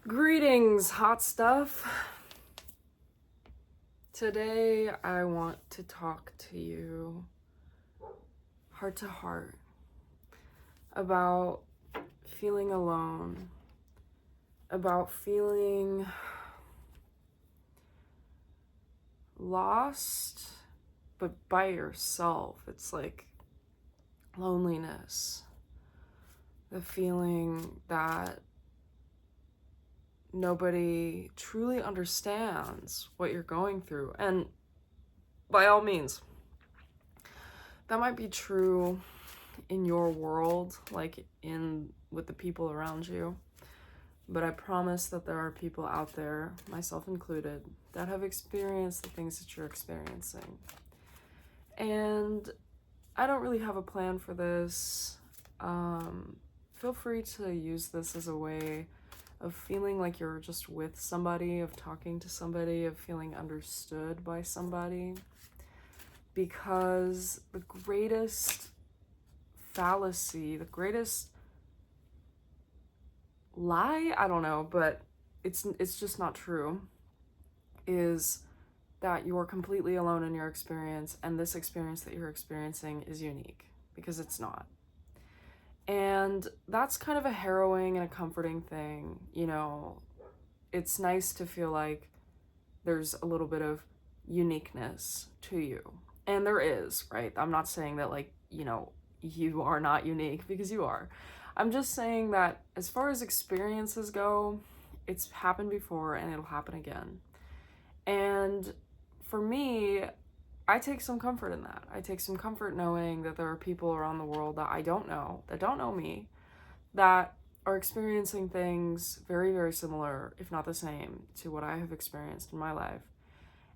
Greetings, hot stuff. Today I want to talk to you heart to heart about feeling alone, about feeling lost, but by yourself. It's like loneliness, the feeling that nobody truly understands what you're going through. And by all means, that might be true in your world, like with the people around you. But I promise that there are people out there, myself included, that have experienced the things that you're experiencing. And I don't really have a plan for this. Feel free to use this as a way of feeling like you're just with somebody, of talking to somebody, of feeling understood by somebody. Because the greatest fallacy, the greatest lie, I don't know, but it's just not true, is that you're completely alone in your experience, and this experience that you're experiencing is unique, because it's not. And that's kind of a harrowing and a comforting thing, you know. It's nice to feel like there's a little bit of uniqueness to you. And there is, right? I'm not saying that, like, you know, you are not unique, because you are. I'm just saying that as far as experiences go, it's happened before and it'll happen again. And for me, I take some comfort in that. I take some comfort knowing that there are people around the world that I don't know, that don't know me, that are experiencing things very, very similar, if not the same, to what I have experienced in my life.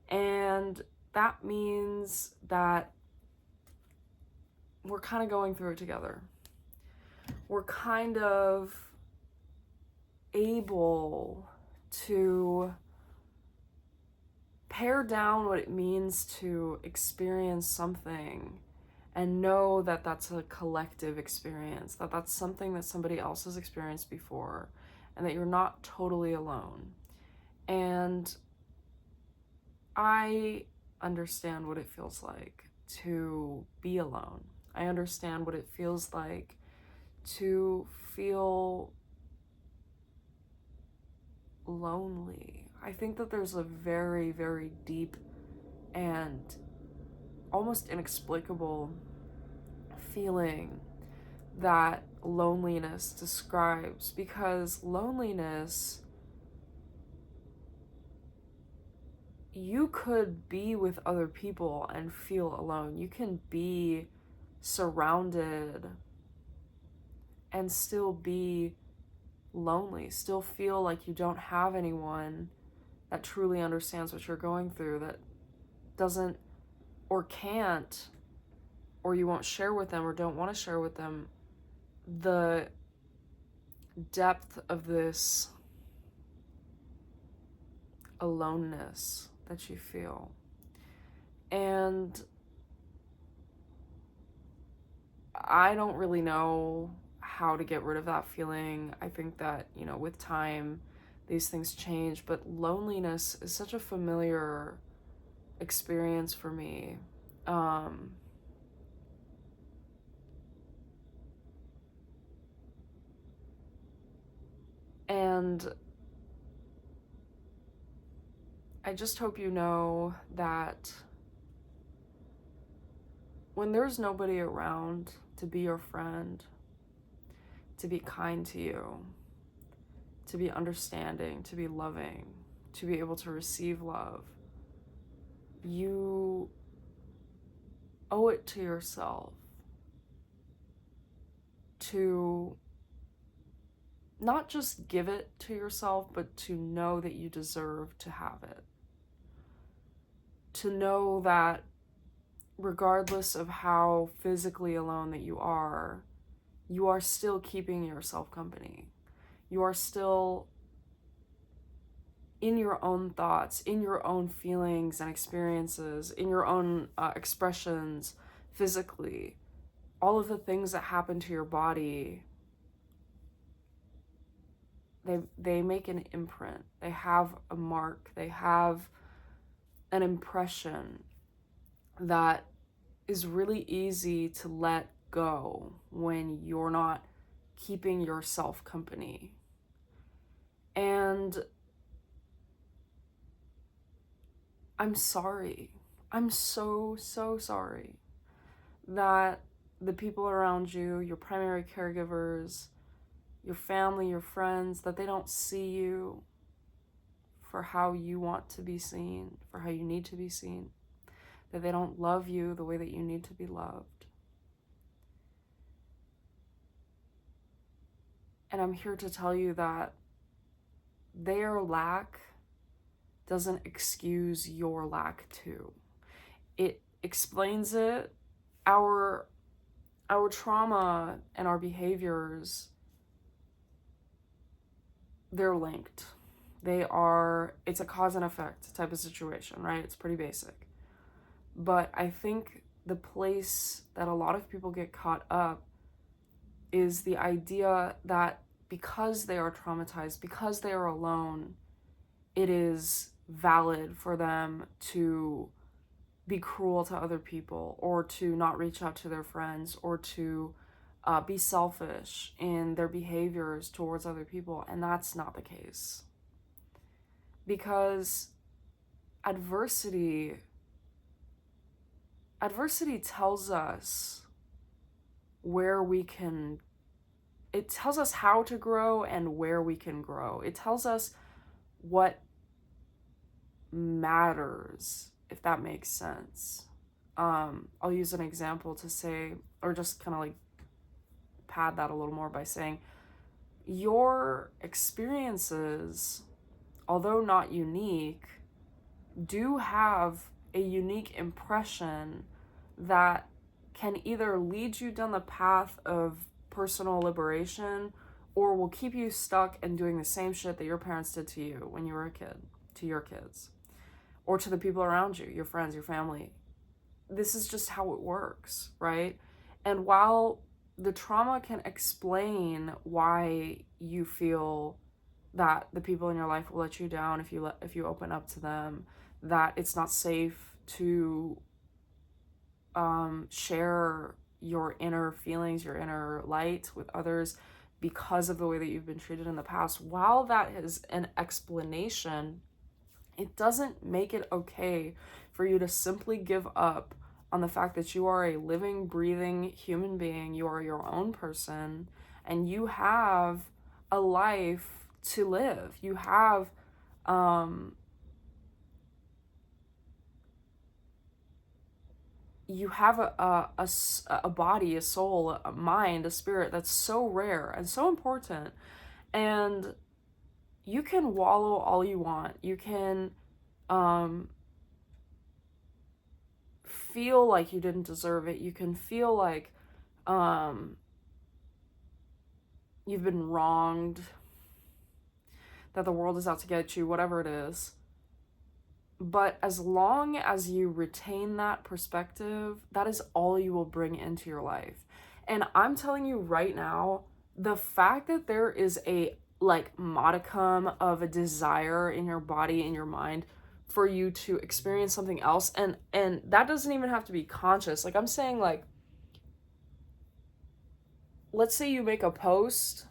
And that means that we're kind of going through it together. We're kind of able to pare down what it means to experience something and know that that's a collective experience, that that's something that somebody else has experienced before, and that you're not totally alone. And I understand what it feels like to be alone. I understand what it feels like to feel lonely. I think that there's a very, very deep and almost inexplicable feeling that loneliness describes, because loneliness, you could be with other people and feel alone. You can be surrounded and still be lonely, still feel like you don't have anyone that truly understands what you're going through, that doesn't or can't, or you won't share with them or don't want to share with them the depth of this aloneness that you feel. And I don't really know how to get rid of that feeling. I think that, you know, with time, these things change, but loneliness is such a familiar experience for me. And I just hope you know that when there's nobody around to be your friend, to be kind to you, to be understanding, to be loving, to be able to receive love, you owe it to yourself to not just give it to yourself, but to know that you deserve to have it. To know that regardless of how physically alone that you are still keeping yourself company. You are still in your own thoughts, in your own feelings and experiences, in your own expressions physically. All of the things that happen to your body they make an imprint. They have a mark. They have an impression that is really easy to let go when you're not keeping yourself company. And I'm sorry. I'm so sorry that the people around you, your primary caregivers, your family, your friends, that they don't see you for how you want to be seen, for how you need to be seen, that they don't love you the way that you need to be loved. And I'm here to tell you that their lack doesn't excuse your lack too. It explains it. Our trauma and our behaviors, they're linked. It's a cause and effect type of situation, right? It's pretty basic. But I think the place that a lot of people get caught up is the idea that because they are traumatized, because they are alone, it is valid for them to be cruel to other people, or to not reach out to their friends, or to be selfish in their behaviors towards other people. And that's not the case. Because adversity tells us it tells us how to grow and where we can grow. It tells us what matters, if that makes sense. I'll use an example to say, or just kind of like pad that a little more by saying, your experiences, although not unique, do have a unique impression that can either lead you down the path of personal liberation, or will keep you stuck and doing the same shit that your parents did to you when you were a kid, to your kids, or to the people around you, your friends, your family. This is just how it works, right? And while the trauma can explain why you feel that the people in your life will let you down if you open up to them, that it's not safe to share your inner feelings, your inner light with others because of the way that you've been treated in the past, while that is an explanation, it doesn't make it okay for you to simply give up on the fact that you are a living, breathing human being. You are your own person, and you have a life to live. You have a body, a soul, a mind, a spirit that's so rare and so important. And you can wallow all you want. You can feel like you didn't deserve it. You can feel like you've been wronged, that the world is out to get you, whatever it is. But as long as you retain that perspective, that is all you will bring into your life. And I'm telling you right now, the fact that there is a modicum of a desire in your body, in your mind, for you to experience something else, and that doesn't even have to be conscious. Like, I'm saying, like, let's say you make a post,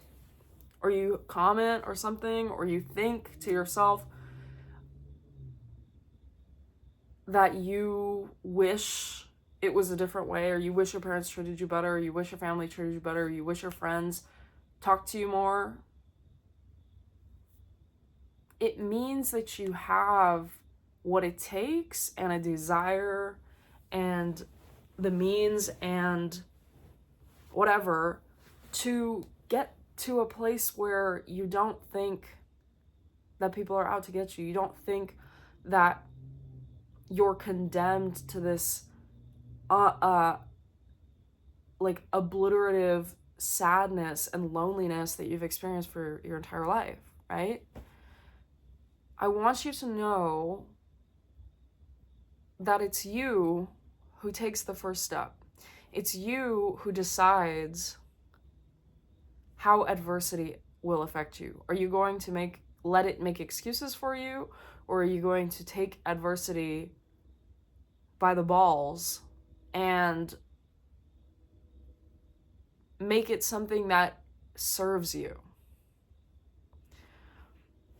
or you comment or something, or you think to yourself that you wish it was a different way, or you wish your parents treated you better, or you wish your family treated you better, or you wish your friends talked to you more. It means that you have what it takes, and a desire, and the means, and whatever, to get to a place where you don't think that people are out to get you. You don't think that you're condemned to this obliterative sadness and loneliness that you've experienced for your entire life, right? I want you to know that it's you who takes the first step. It's you who decides how adversity will affect you? Are you going to let it make excuses for you, or are you going to take adversity by the balls and make it something that serves you?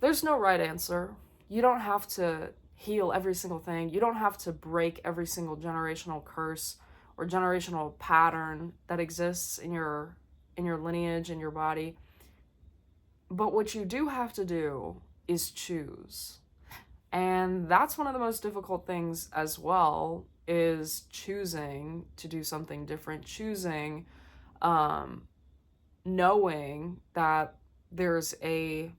There's no right answer. You don't have to heal every single thing. You don't have to break every single generational curse or generational pattern that exists in your lineage, in your body. But what you do have to do is choose. And that's one of the most difficult things as well, is choosing to do something different, choosing, knowing that there's a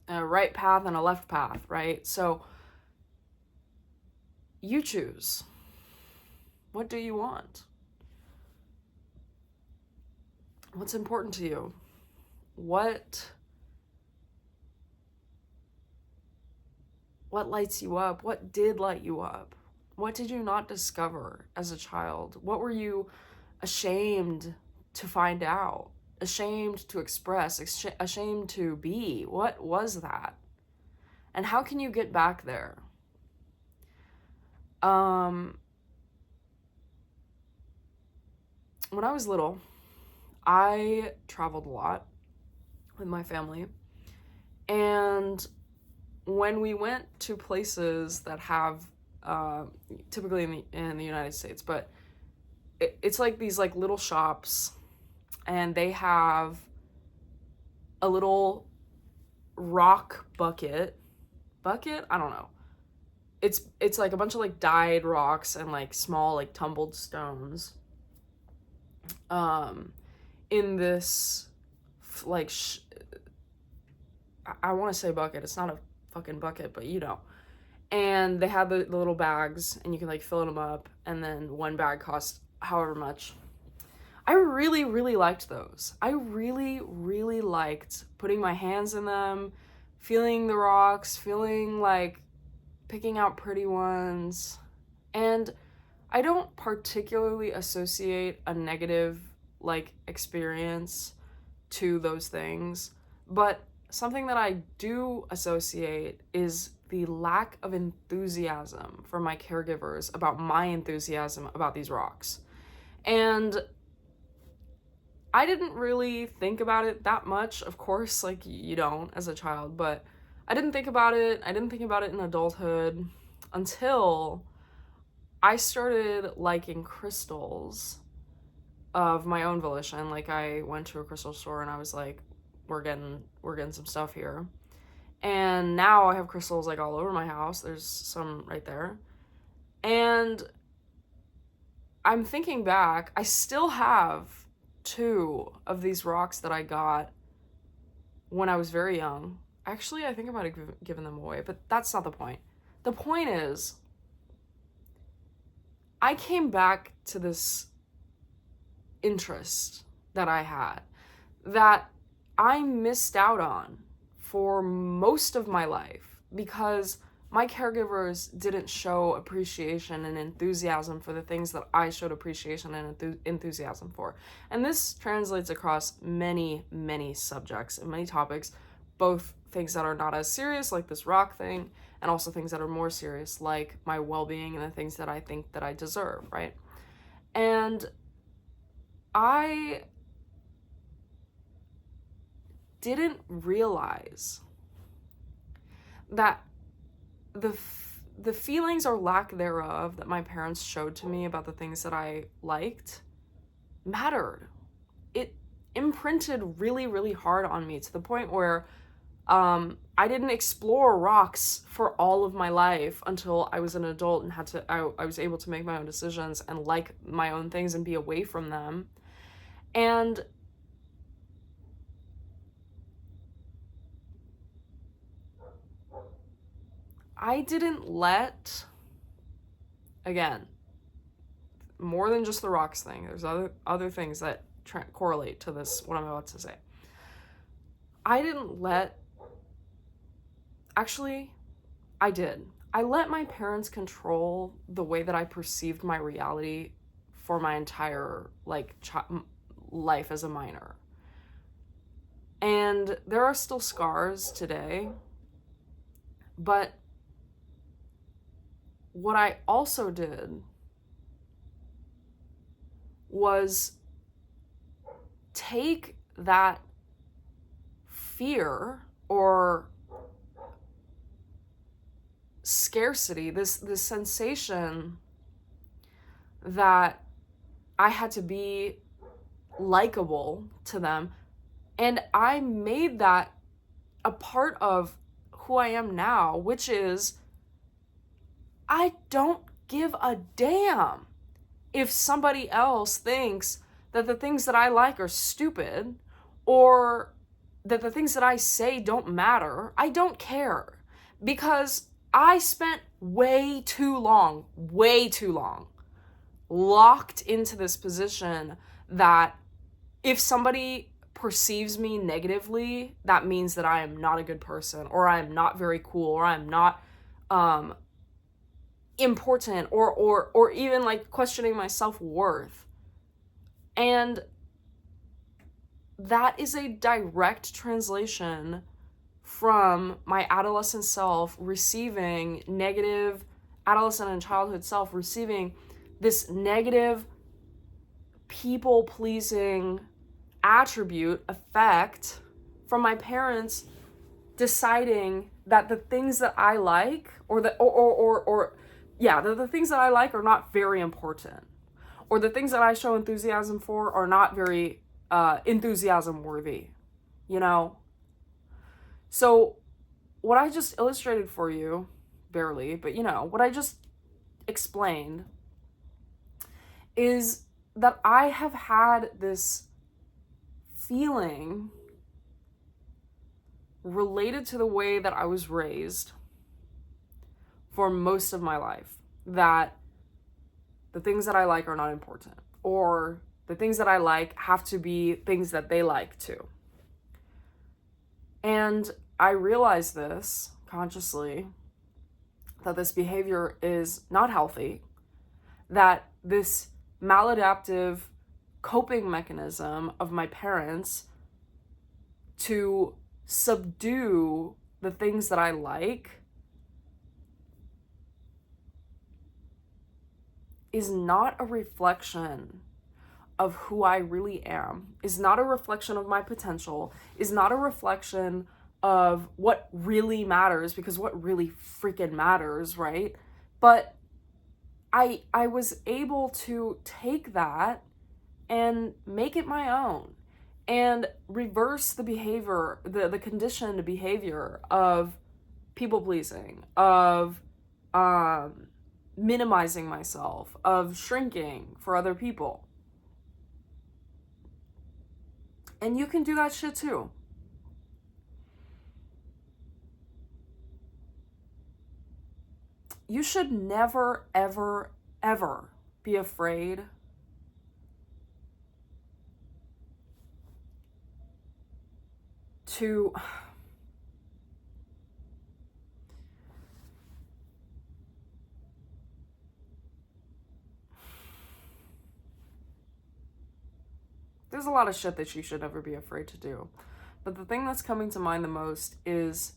right path and a left path, right? So you choose. What do you want? What's important to you? What lights you up? What did light you up? What did you not discover as a child? What were you ashamed to find out? Ashamed to express? Ashamed to be? What was that? And how can you get back there? When I was little, I traveled a lot with my family, and when we went to places that have, typically in the United States, but it's like these like little shops, and they have a little rock bucket, I don't know. It's like a bunch of like dyed rocks and like small like tumbled stones, in this like I want to say bucket. It's not a fucking bucket, but you know. And they had the little bags, and you can like fill them up, and then one bag costs however much. I really, really liked those. I really, really liked putting my hands in them, feeling the rocks, feeling like picking out pretty ones. And I don't particularly associate a negative like experience to those things, but something that I do associate is the lack of enthusiasm for my caregivers about my enthusiasm about these rocks. And I didn't really think about it that much, of course, like you don't as a child, but I didn't think about it. I didn't think about it in adulthood until I started liking crystals of my own volition. Like I went to a crystal store and I was like, we're getting some stuff here. And now I have crystals like all over my house. There's some right there. And I'm thinking back, I still have 2 of these rocks that I got when I was very young. Actually, I think I might have given them away, but that's not the point. The point is, I came back to this interest that I had, that I missed out on for most of my life because my caregivers didn't show appreciation and enthusiasm for the things that I showed appreciation and enthusiasm for. And this translates across many, many subjects and many topics, both things that are not as serious, like this rock thing, and also things that are more serious, like my well-being and the things that I think that I deserve, right? And I didn't realize that the feelings or lack thereof that my parents showed to me about the things that I liked mattered. It imprinted really, really hard on me to the point where I didn't explore rocks for all of my life until I was an adult and I was able to make my own decisions and like my own things and be away from them. And I didn't let, again, more than just the rocks thing, there's other things that correlate to this, what I'm about to say. I didn't let, actually, I did. I let my parents control the way that I perceived my reality for my entire, life as a minor. And there are still scars today, but what I also did was take that fear or scarcity, this sensation that I had to be likable to them, and I made that a part of who I am now, which is I don't give a damn if somebody else thinks that the things that I like are stupid or that the things that I say don't matter. I don't care, because I spent way too long locked into this position that if somebody perceives me negatively, that means that I am not a good person, or I am not very cool, or I'm not important, or even like questioning my self-worth. And that is a direct translation from my adolescent self receiving negative, adolescent and childhood self receiving this negative people-pleasing attribute, effect, from my parents deciding that the things that I like, that the things that I like are not very important, or the things that I show enthusiasm for are not very enthusiasm worthy, you know? So what I just illustrated for you, barely, but what I just explained is that I have had this feeling related to the way that I was raised for most of my life, that the things that I like are not important, or the things that I like have to be things that they like too. And I realized this consciously, that this behavior is not healthy, that this maladaptive coping mechanism of my parents to subdue the things that I like is not a reflection of who I really am, is not a reflection of my potential, is not a reflection of what really matters, because what really freaking matters, right? But I was able to take that and make it my own and reverse the behavior, the conditioned behavior of people pleasing, of minimizing myself, of shrinking for other people. And you can do that shit too. You should never, ever, ever be afraid to there's a lot of shit that you should never be afraid to do. But the thing that's coming to mind the most is,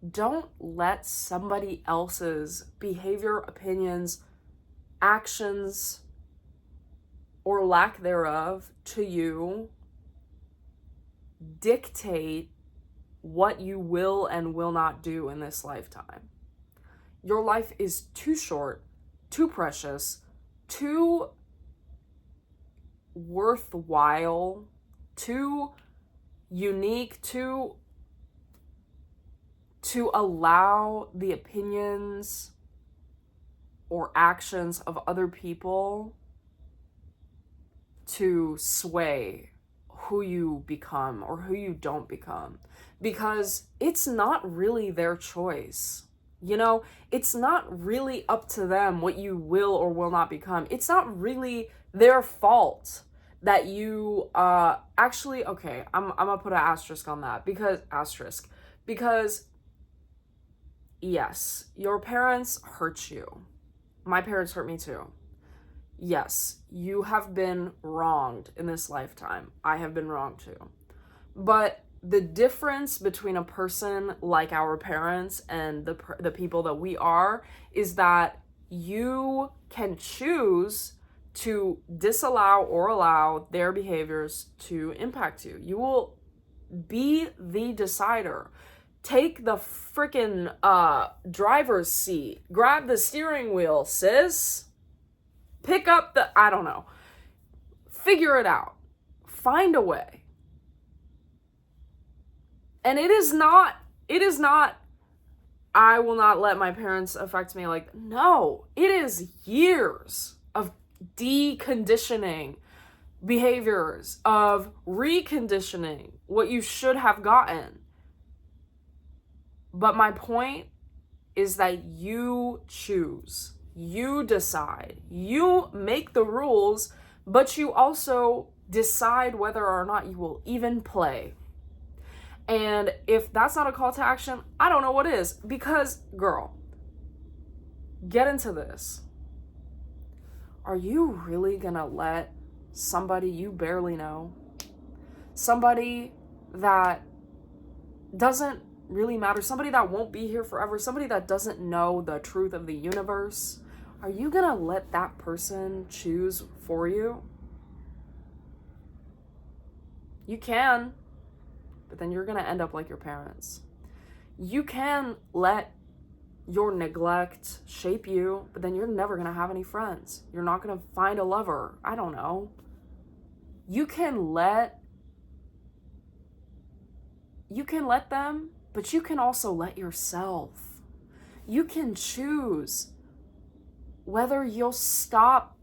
don't let somebody else's behavior, opinions, actions, or lack thereof to you dictate what you will and will not do in this lifetime. Your life is too short, too precious, too worthwhile, too unique, to allow the opinions or actions of other people to sway who you become or who you don't become, because it's not really their choice. It's not really up to them what you will or will not become. It's not really their fault that you actually, okay, I'm gonna put an asterisk on that, because yes, your parents hurt you. My parents hurt me too. yes, you have been wronged in this lifetime. I have been wronged too. But the difference between a person like our parents and the people that we are is that you can choose to disallow or allow their behaviors to impact you. You will be the decider. Take the freaking driver's seat. Grab the steering wheel, sis. Pick up the, I don't know. Figure it out. Find a way. And it is not, I will not let my parents affect me. Like, no, it is years of deconditioning behaviors, of reconditioning what you should have gotten. But my point is that you choose, you decide, you make the rules, but you also decide whether or not you will even play. And if that's not a call to action, I don't know what is. Because, girl, get into this. Are you really gonna let somebody you barely know, somebody that doesn't really matter, somebody that won't be here forever, somebody that doesn't know the truth of the universe, are you gonna let that person choose for you? You can, but then you're gonna end up like your parents. You can let your neglect shape you, but then you're never gonna have any friends. You're not gonna find a lover. I don't know. You can let them, but you can also let yourself. You can choose whether you'll stop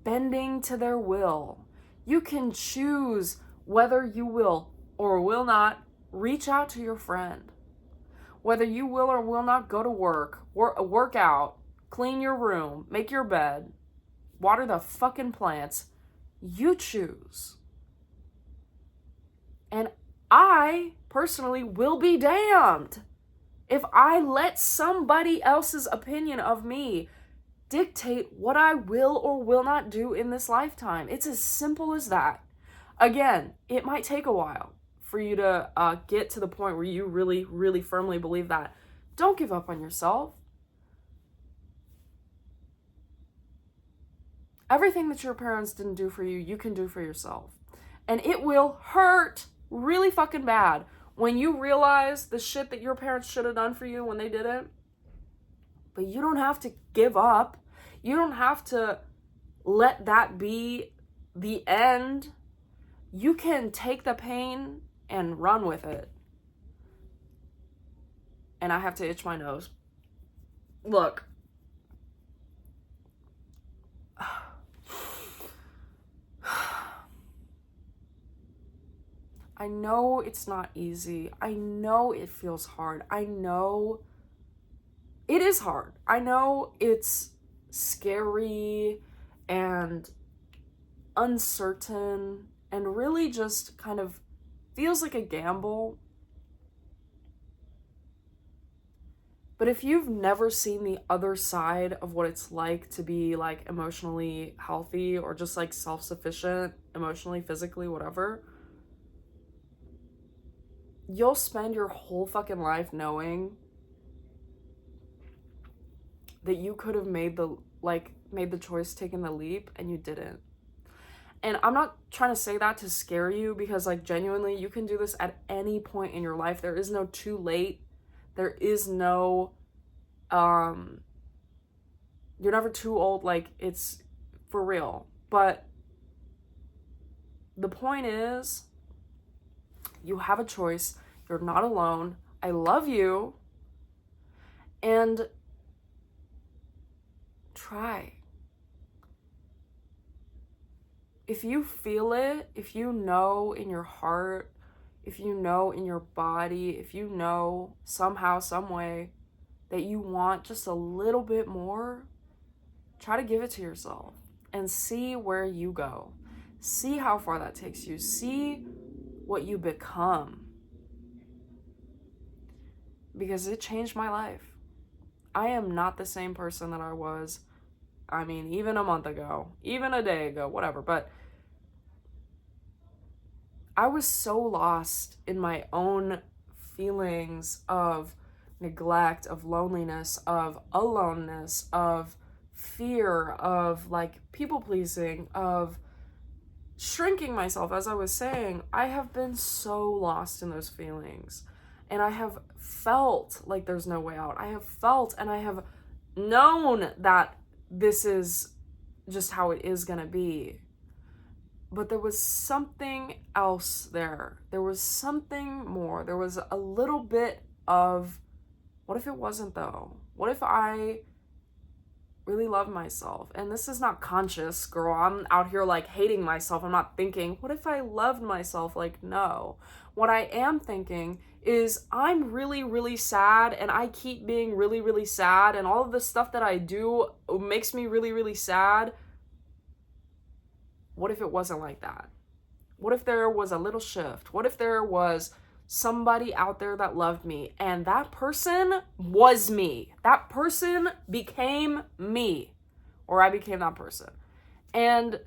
bending to their will. You can choose whether you will or will not reach out to your friend. Whether you will or will not go to work out, clean your room, make your bed, water the fucking plants. You choose. And I personally will be damned if I let somebody else's opinion of me dictate what I will or will not do in this lifetime. It's as simple as that. Again, it might take a while for you to get to the point where you really, really firmly believe that. Don't give up on yourself. Everything that your parents didn't do for you, you can do for yourself. And it will hurt really fucking bad when you realize the shit that your parents should have done for you when they didn't. But you don't have to give up. You don't have to let that be the end. You can take the pain and run with it. And I have to itch my nose. Look. I know it's not easy. I know it feels hard. I know it is hard. I know it's scary and uncertain and really just kind of feels like a gamble. But if you've never seen the other side of what it's like to be like emotionally healthy or just like self-sufficient, emotionally, physically, whatever, you'll spend your whole fucking life knowing that you could have made the choice, taken the leap, and you didn't. And I'm not trying to say that to scare you, because like genuinely you can do this at any point in your life. There is no too late. There is no you're never too old. Like, it's for real. But the point is, you have a choice. You're not alone. I love you. And try. If you feel it, if you know in your heart, if you know in your body, if you know somehow, some way that you want just a little bit more, try to give it to yourself and see where you go. See how far that takes you. See what you become. Because it changed my life. I am not the same person that I was I mean, even a month ago, even a day ago, whatever. But I was so lost in my own feelings of neglect, of loneliness, of aloneness, of fear, of like people pleasing, of shrinking myself. As I was saying, I have been so lost in those feelings, and I have felt like there's no way out. I have felt and I have known that this is just how it is gonna be. But there was something else there. There was something more. There was a little bit of, what if it wasn't though? What if I really love myself? And this is not conscious, girl. I'm out here like hating myself. I'm not thinking, what if I loved myself? Like, no. What I am thinking is I'm really, really sad, and I keep being really, really sad, and all of the stuff that I do makes me really, really sad. What if it wasn't like that? What if there was a little shift? What if there was somebody out there that loved me, and that person was me? That person became me, or I became that person. And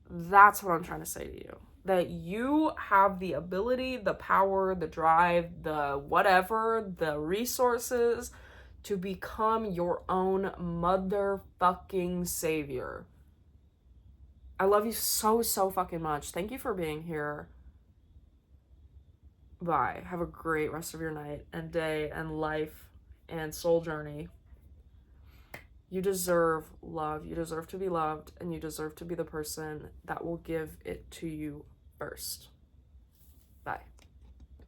that's what I'm trying to say to you. That you have the ability, the power, the drive, the whatever, the resources to become your own motherfucking savior. I love you so, so fucking much. Thank you for being here. Bye. Have a great rest of your night and day and life and soul journey. You deserve love. You deserve to be loved, and you deserve to be the person that will give it to you first. Bye.